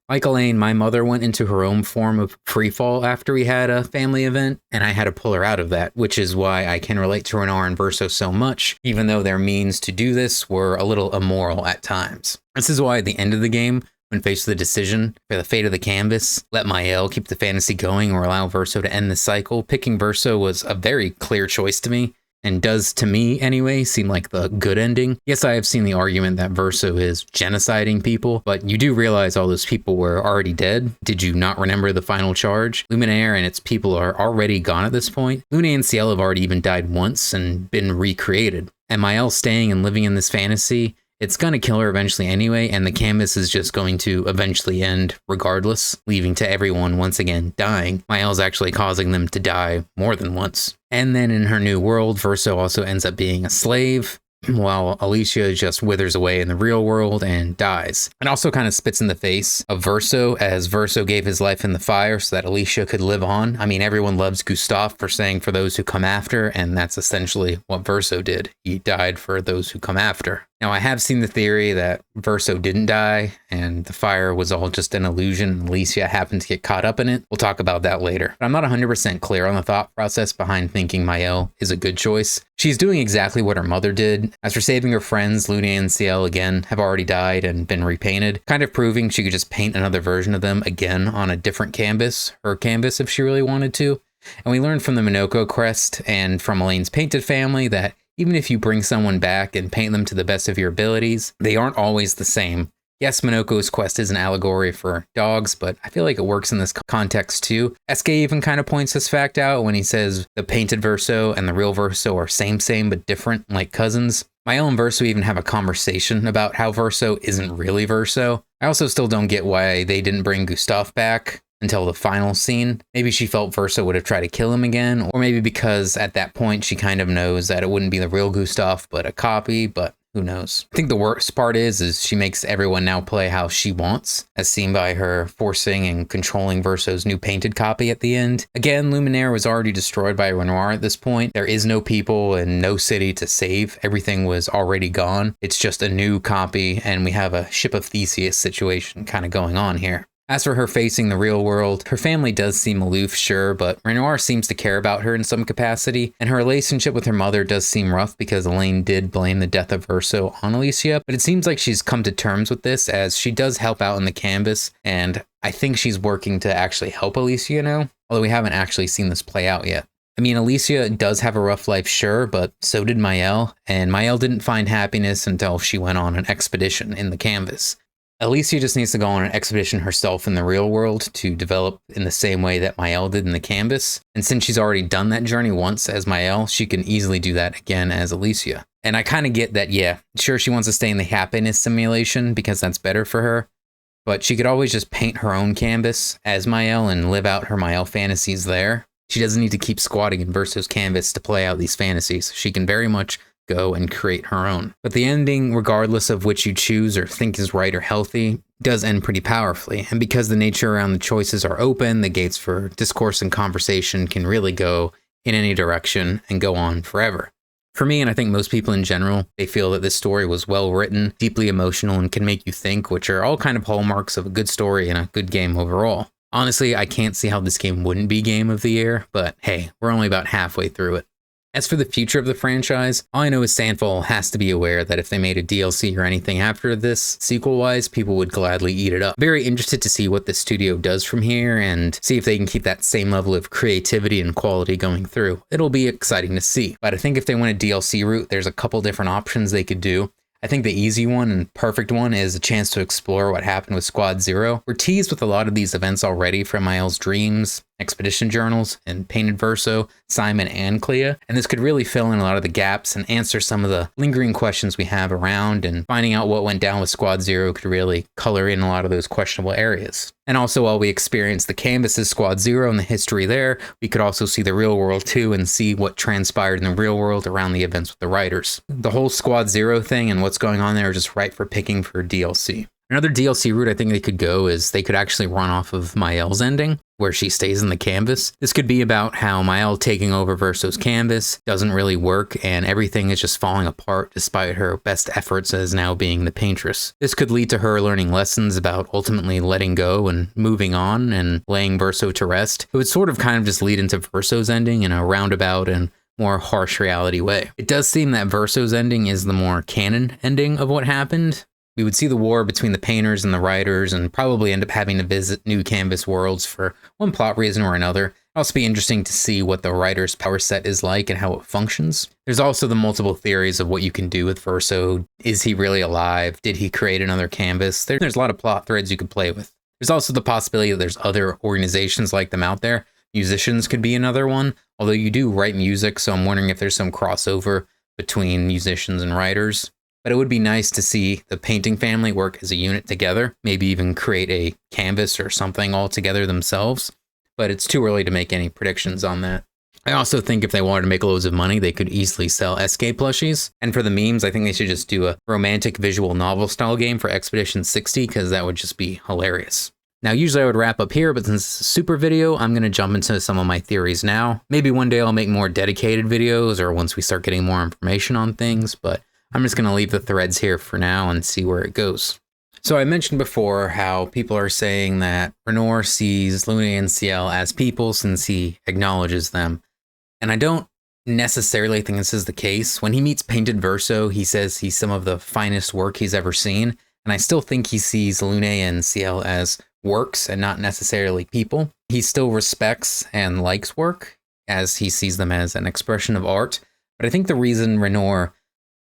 Like Elaine, my mother went into her own form of freefall after we had a family event, and I had to pull her out of that, which is why I can relate to Renoir and Verso so much, even though their means to do this were a little immoral at times. This is why at the end of the game, when faced with a decision for the fate of the canvas, let Maëlle keep the fantasy going or allow Verso to end the cycle, picking Verso was a very clear choice to me, and does, to me anyway, seem like the good ending. Yes, I have seen the argument that Verso is genociding people, but you do realize all those people were already dead. Did you not remember the final charge? Luminaire and its people are already gone at this point. Lune and Ciel have already even died once and been recreated. And Maëlle staying and living in this fantasy It's gonna kill her eventually anyway, and the canvas is just going to eventually end regardless, leaving to everyone once again dying. Mael's actually causing them to die more than once. And then in her new world, Verso also ends up being a slave, while Alicia just withers away in the real world and dies. It also kind of spits in the face of Verso, as Verso gave his life in the fire so that Alicia could live on. I mean, everyone loves Gustav for saying for those who come after, and that's essentially what Verso did. He died for those who come after. Now, I have seen the theory that Verso didn't die and the fire was all just an illusion and Alicia happened to get caught up in it. We'll talk about that later. But I'm not 100% clear on the thought process behind thinking Mael is a good choice. She's doing exactly what her mother did. As for saving her friends, Luna and Ciel again have already died and been repainted, kind of proving she could just paint another version of them again on a different canvas, her canvas if she really wanted to. And we learned from the Minoko crest and from Elaine's painted family that even if you bring someone back and paint them to the best of your abilities, they aren't always the same. Yes, Minoko's quest is an allegory for dogs, but I feel like it works in this context too. SK even kind of points this fact out when he says the painted Verso and the real Verso are same but different, like cousins. Mael and Verso even have a conversation about how Verso isn't really Verso. I also still don't get why they didn't bring Gustav back until the final scene. Maybe she felt Verso would have tried to kill him again, or maybe because at that point she kind of knows that it wouldn't be the real Gustav, but a copy, but who knows. I think the worst part is she makes everyone now play how she wants, as seen by her forcing and controlling Verso's new painted copy at the end. Again, Luminaire was already destroyed by Renoir at this point. There is no people and no city to save. Everything was already gone. It's just a new copy, and we have a Ship of Theseus situation kind of going on here. As for her facing the real world, her family does seem aloof, sure, but Renoir seems to care about her in some capacity, and her relationship with her mother does seem rough because Elaine did blame the death of Verso on Alicia, but it seems like she's come to terms with this as she does help out in the canvas, and I think she's working to actually help Alicia now, although we haven't actually seen this play out yet. I mean, Alicia does have a rough life, sure, but so did Mael, and Mael didn't find happiness until she went on an expedition in the canvas. Alicia just needs to go on an expedition herself in the real world to develop in the same way that Mael did in the canvas. And since she's already done that journey once as Mael, she can easily do that again as Alicia. And I kind of get that, yeah, sure, she wants to stay in the happiness simulation because that's better for her, but she could always just paint her own canvas as Mael and live out her Mael fantasies there. She doesn't need to keep squatting in Verso's canvas to play out these fantasies. She can very much go and create her own. But the ending, regardless of which you choose or think is right or healthy, does end pretty powerfully. And because the nature around the choices are open, the gates for discourse and conversation can really go in any direction and go on forever. For me, and I think most people in general, they feel that this story was well written, deeply emotional, and can make you think, which are all kind of hallmarks of a good story and a good game overall. Honestly, I can't see how this game wouldn't be Game of the Year, but hey, we're only about halfway through it. As for the future of the franchise, all I know is Sandfall has to be aware that if they made a DLC or anything after this, sequel-wise, people would gladly eat it up. Very interested to see what the studio does from here and see if they can keep that same level of creativity and quality going through. It'll be exciting to see. But I think if they went a DLC route, there's a couple different options they could do. I think the easy one and perfect one is a chance to explore what happened with Squad Zero. We're teased with a lot of these events already from Mael's dreams, expedition journals, and Painted Verso, Simon, and Clea, and this could really fill in a lot of the gaps and answer some of the lingering questions we have around, and finding out what went down with Squad Zero could really color in a lot of those questionable areas. And also, while we experience the canvases Squad Zero and the history there, we could also see the real world too and see what transpired in the real world around the events with the writers. The whole Squad Zero thing and what's going on there are just ripe for picking for DLC. Another DLC route I think they could go is they could actually run off of Mael's ending, where she stays in the canvas. This could be about how Mael taking over Verso's canvas doesn't really work and everything is just falling apart despite her best efforts as now being the paintress. This could lead to her learning lessons about ultimately letting go and moving on and laying Verso to rest. It would sort of kind of just lead into Verso's ending in a roundabout and more harsh reality way. It does seem that Verso's ending is the more canon ending of what happened. We would see the war between the painters and the writers and probably end up having to visit new canvas worlds for one plot reason or another. It'll also be interesting to see what the writer's power set is like and how it functions. There's also the multiple theories of what you can do with Verso. Is he really alive? Did he create another canvas? There's a lot of plot threads you could play with. There's also the possibility that there's other organizations like them out there. Musicians could be another one, although you do write music, so I'm wondering if there's some crossover between musicians and writers. But it would be nice to see the painting family work as a unit together, maybe even create a canvas or something all together themselves. But it's too early to make any predictions on that. I also think if they wanted to make loads of money, they could easily sell SK plushies. And for the memes, I think they should just do a romantic visual novel style game for Expedition 60, because that would just be hilarious. Now, usually I would wrap up here, but since it's a super video, I'm going to jump into some of my theories now. Maybe one day I'll make more dedicated videos, or once we start getting more information on things, but I'm just going to leave the threads here for now and see where it goes. So I mentioned before how people are saying that Renoir sees Lune and Ciel as people since he acknowledges them. And I don't necessarily think this is the case. When he meets Painted Verso, he says he's some of the finest work he's ever seen. And I still think he sees Lune and Ciel as works and not necessarily people. He still respects and likes work as he sees them as an expression of art. But I think the reason Renoir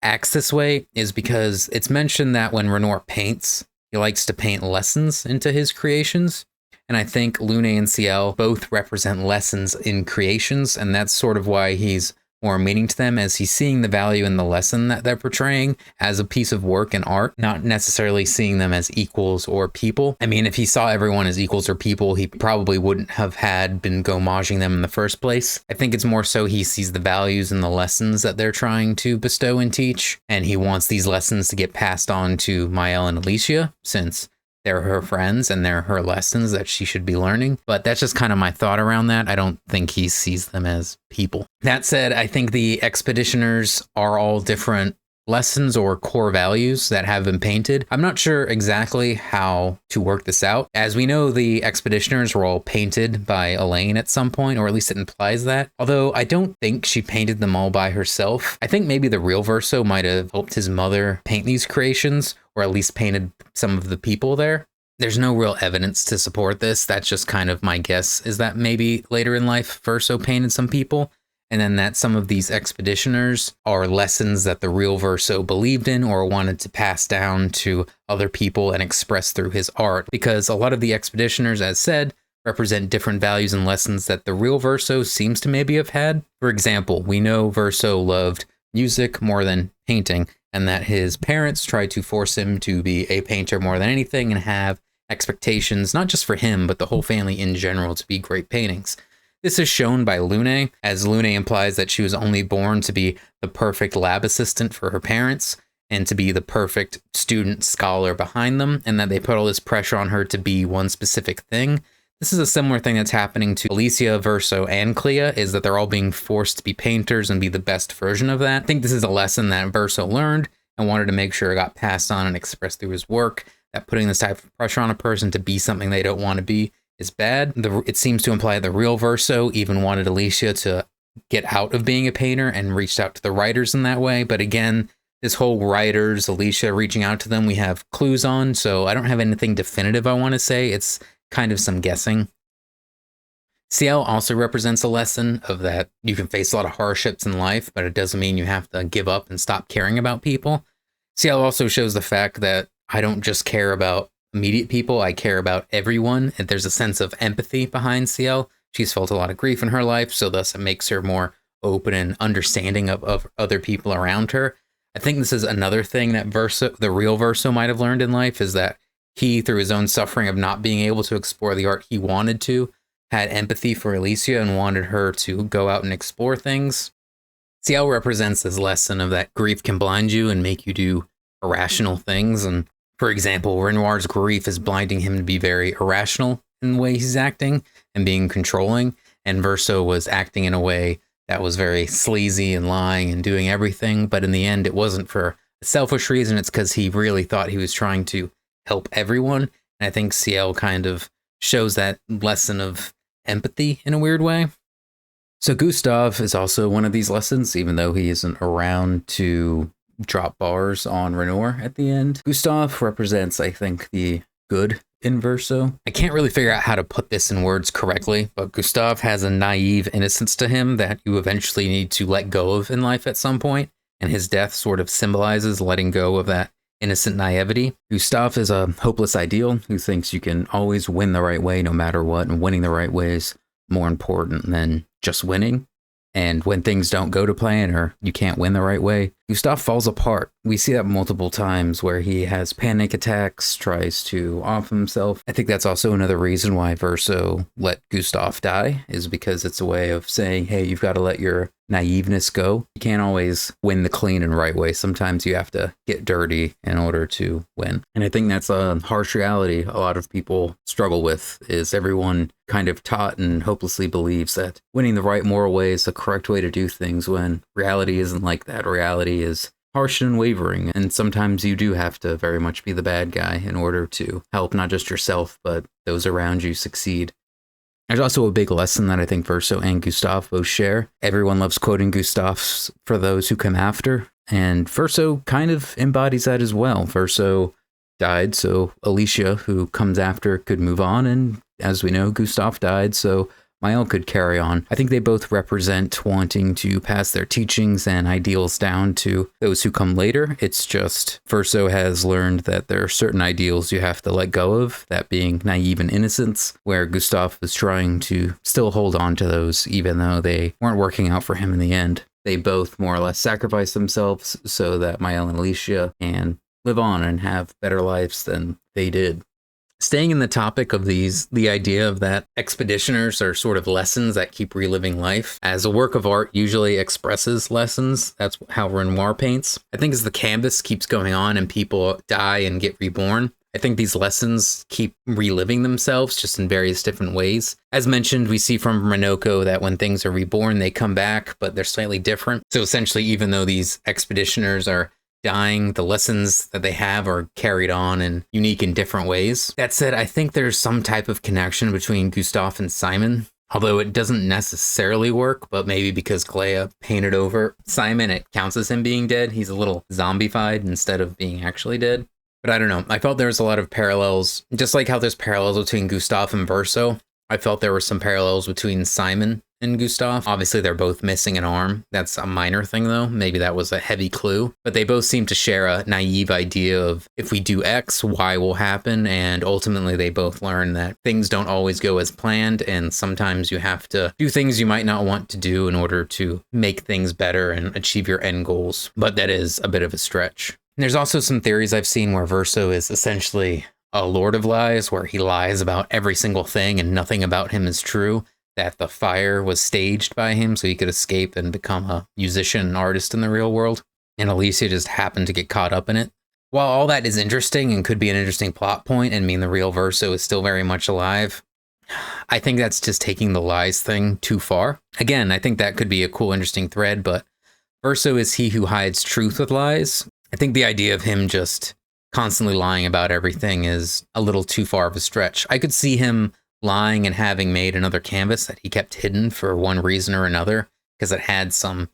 acts this way is because it's mentioned that when Renoir paints, he likes to paint lessons into his creations. And I think Lune and Ciel both represent lessons in creations, and that's sort of why he's more meaning to them, as he's seeing the value in the lesson that they're portraying as a piece of work and art, not necessarily seeing them as equals or people. I mean, if he saw everyone as equals or people, he probably wouldn't have been gomaging them in the first place. I think it's more so he sees the values and the lessons that they're trying to bestow and teach, and he wants these lessons to get passed on to Maëlle and Alicia, since they're her friends and they're her lessons that she should be learning. But that's just kind of my thought around that. I don't think he sees them as people. That said, I think the expeditioners are all different lessons or core values that have been painted. I'm not sure exactly how to work this out. As we know, the expeditioners were all painted by Elaine at some point, or at least it implies that. Although I don't think she painted them all by herself. I think maybe the real Verso might have helped his mother paint these creations, or at least painted some of the people there. There's no real evidence to support this. That's just kind of my guess, is that maybe later in life Verso painted some people, and then that some of these expeditioners are lessons that the real Verso believed in or wanted to pass down to other people and express through his art. Because a lot of the expeditioners, as said, represent different values and lessons that the real Verso seems to maybe have had. For example, we know Verso loved music more than painting, and that his parents tried to force him to be a painter more than anything and have expectations, not just for him, but the whole family in general, to be great paintings. This is shown by Lune, as Lune implies that she was only born to be the perfect lab assistant for her parents and to be the perfect student scholar behind them, and that they put all this pressure on her to be one specific thing. This is a similar thing that's happening to Alicia, Verso, and Clea, is that they're all being forced to be painters and be the best version of that. I think this is a lesson that Verso learned and wanted to make sure it got passed on and expressed through his work, that putting this type of pressure on a person to be something they don't want to be is bad. It seems to imply the real Verso even wanted Alicia to get out of being a painter and reached out to the writers in that way. But again, this whole writers, Alicia reaching out to them, we have clues on, so I don't have anything definitive I want to say. It's kind of some guessing. Ciel also represents a lesson of that you can face a lot of hardships in life, but it doesn't mean you have to give up and stop caring about people. Ciel also shows the fact that I don't just care about immediate people, I care about everyone, and there's a sense of empathy behind Ciel. She's felt a lot of grief in her life, so thus it makes her more open and understanding of other people around her. I think this is another thing that the real Verso might have learned in life, is that he, through his own suffering of not being able to explore the art he wanted to, had empathy for Alicia and wanted her to go out and explore things. Ciel represents this lesson of that grief can blind you and make you do irrational things. And for example, Renoir's grief is blinding him to be very irrational in the way he's acting and being controlling. And Verso was acting in a way that was very sleazy and lying and doing everything. But in the end, it wasn't for a selfish reason. It's because he really thought he was trying to help everyone. And I think Ciel kind of shows that lesson of empathy in a weird way. So Gustave is also one of these lessons, even though he isn't around to drop bars on Renoir at the end. Gustave represents, I think, the good in Verso. I can't really figure out how to put this in words correctly, but Gustave has a naive innocence to him that you eventually need to let go of in life at some point, and his death sort of symbolizes letting go of that innocent naivety. Gustave is a hopeless ideal who thinks you can always win the right way no matter what, and winning the right way is more important than just winning. And when things don't go to plan or you can't win the right way, Gustav falls apart. We see that multiple times where he has panic attacks, tries to off himself. I think that's also another reason why Verso let Gustav die, is because it's a way of saying, hey, you've got to let your naiveness go. You can't always win the clean and right way. Sometimes you have to get dirty in order to win. And I think that's a harsh reality a lot of people struggle with, is everyone kind of taught and hopelessly believes that winning the right moral way is the correct way to do things, when reality isn't like that. Reality is harsh and wavering, and sometimes you do have to very much be the bad guy in order to help not just yourself, but those around you succeed. There's also a big lesson that I think Verso and Gustav both share. Everyone loves quoting Gustav's for those who come after, and Verso kind of embodies that as well. Verso died so Alicia, who comes after, could move on, and as we know, Gustav died so Mael could carry on. I think they both represent wanting to pass their teachings and ideals down to those who come later. It's just Verso has learned that there are certain ideals you have to let go of, that being naive and innocence, where Gustav was trying to still hold on to those even though they weren't working out for him in the end. They both more or less sacrificed themselves so that Mael and Alicia can live on and have better lives than they did. Staying in the topic of the idea of that expeditioners are sort of lessons that keep reliving life, as a work of art usually expresses lessons. That's how Renoir paints. I think as the canvas keeps going on and people die and get reborn, I think these lessons keep reliving themselves just in various different ways. As mentioned, we see from Minoko that when things are reborn, they come back, but they're slightly different. So essentially, even though these expeditioners are dying, the lessons that they have are carried on in unique and different ways. That said, I think there's some type of connection between Gustav and Simon, although it doesn't necessarily work, but maybe because Glea painted over Simon, it counts as him being dead. He's a little zombified instead of being actually dead. But I don't know. I felt there was a lot of parallels, just like how there's parallels between Gustav and Verso. I felt there were some parallels between Simon and Gustav. Obviously, they're both missing an arm. That's a minor thing, though. Maybe that was a heavy clue. But they both seem to share a naive idea of if we do X, Y will happen. And ultimately, they both learn that things don't always go as planned. And sometimes you have to do things you might not want to do in order to make things better and achieve your end goals. But that is a bit of a stretch. And there's also some theories I've seen where Verso is essentially a lord of lies, where he lies about every single thing and nothing about him is true, that the fire was staged by him so he could escape and become a musician and artist in the real world, and Alicia just happened to get caught up in it. While all that is interesting and could be an interesting plot point and mean the real Verso is still very much alive, I think that's just taking the lies thing too far. Again, I think that could be a cool, interesting thread, but Verso is he who hides truth with lies. I think the idea of him just constantly lying about everything is a little too far of a stretch. I could see him lying and having made another canvas that he kept hidden for one reason or another, because it had some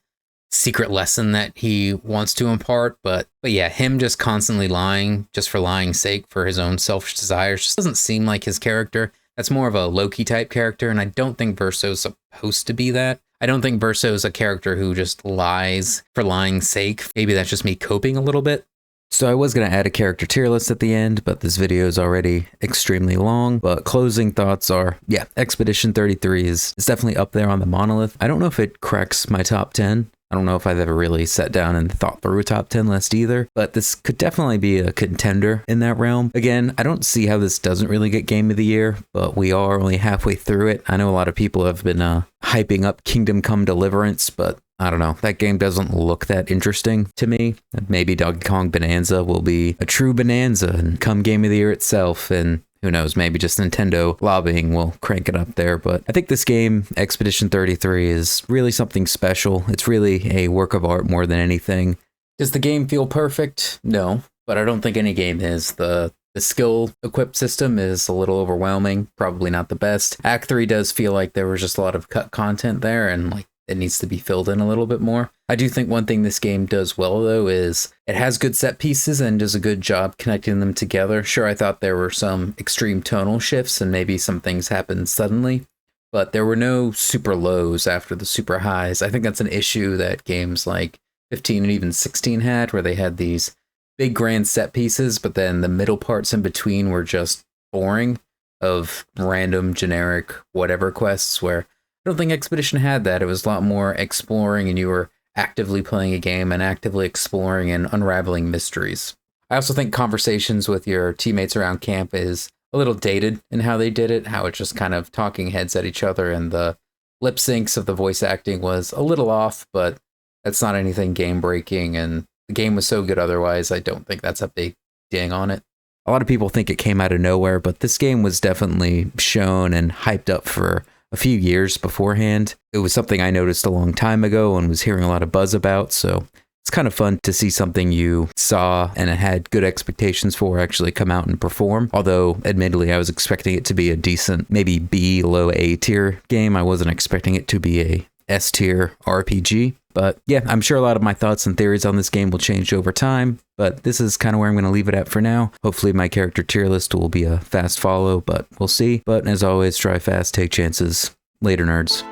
secret lesson that he wants to impart. But yeah, him just constantly lying just for lying's sake, for his own selfish desires, just doesn't seem like his character. That's more of a Loki type character, and I don't think Verso's supposed to be that. I don't think Verso's a character who just lies for lying's sake. Maybe that's just me coping a little bit. So I was going to add a character tier list at the end, but this video is already extremely long. But closing thoughts are, yeah, Expedition 33 is definitely up there on the monolith. I don't know if it cracks my top 10. I don't know if I've ever really sat down and thought through a top 10 list either, but this could definitely be a contender in that realm. Again, I don't see how this doesn't really get Game of the Year, but we are only halfway through it. I know a lot of people have been hyping up Kingdom Come Deliverance, but I don't know. That game doesn't look that interesting to me. Maybe Donkey Kong Bonanza will be a true bonanza and come Game of the Year itself, and who knows, maybe just Nintendo lobbying will crank it up there. But I think this game, Expedition 33, is really something special. It's really a work of art more than anything. Does the game feel perfect? No, but I don't think any game is. The skill equip system is a little overwhelming, probably not the best. Act 3 does feel like there was just a lot of cut content there, and like it needs to be filled in a little bit more. I do think one thing this game does well, though, is it has good set pieces and does a good job connecting them together. Sure, I thought there were some extreme tonal shifts and maybe some things happened suddenly, but there were no super lows after the super highs. I think that's an issue that games like 15 and even 16 had, where they had these big grand set pieces, but then the middle parts in between were just boring of random generic whatever quests, where I don't think Expedition had that. It was a lot more exploring, and you were actively playing a game and actively exploring and unraveling mysteries. I also think conversations with your teammates around camp is a little dated in how they did it, how it's just kind of talking heads at each other, and the lip syncs of the voice acting was a little off, but that's not anything game breaking, and the game was so good otherwise, I don't think that's a big ding on it. A lot of people think it came out of nowhere, but this game was definitely shown and hyped up for a few years beforehand. It was something I noticed a long time ago and was hearing a lot of buzz about, so it's kind of fun to see something you saw and had good expectations for actually come out and perform. Although, admittedly, I was expecting it to be a decent, maybe B, low A tier game. I wasn't expecting it to be a S tier RPG. But yeah, I'm sure a lot of my thoughts and theories on this game will change over time, but this is kind of where I'm going to leave it at for now. Hopefully my character tier list will be a fast follow, but we'll see. But as always, drive fast, take chances. Later, nerds.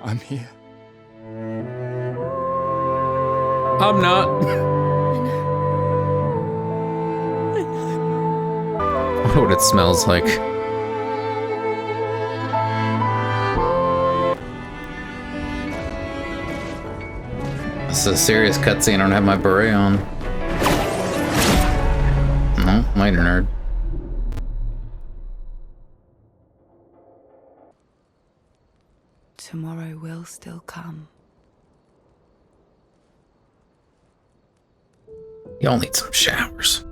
I'm here. I'm not. I know what it smells like. This is a serious cutscene. I don't have my beret on. No, later, nerd. Tomorrow will still come. Y'all need some showers.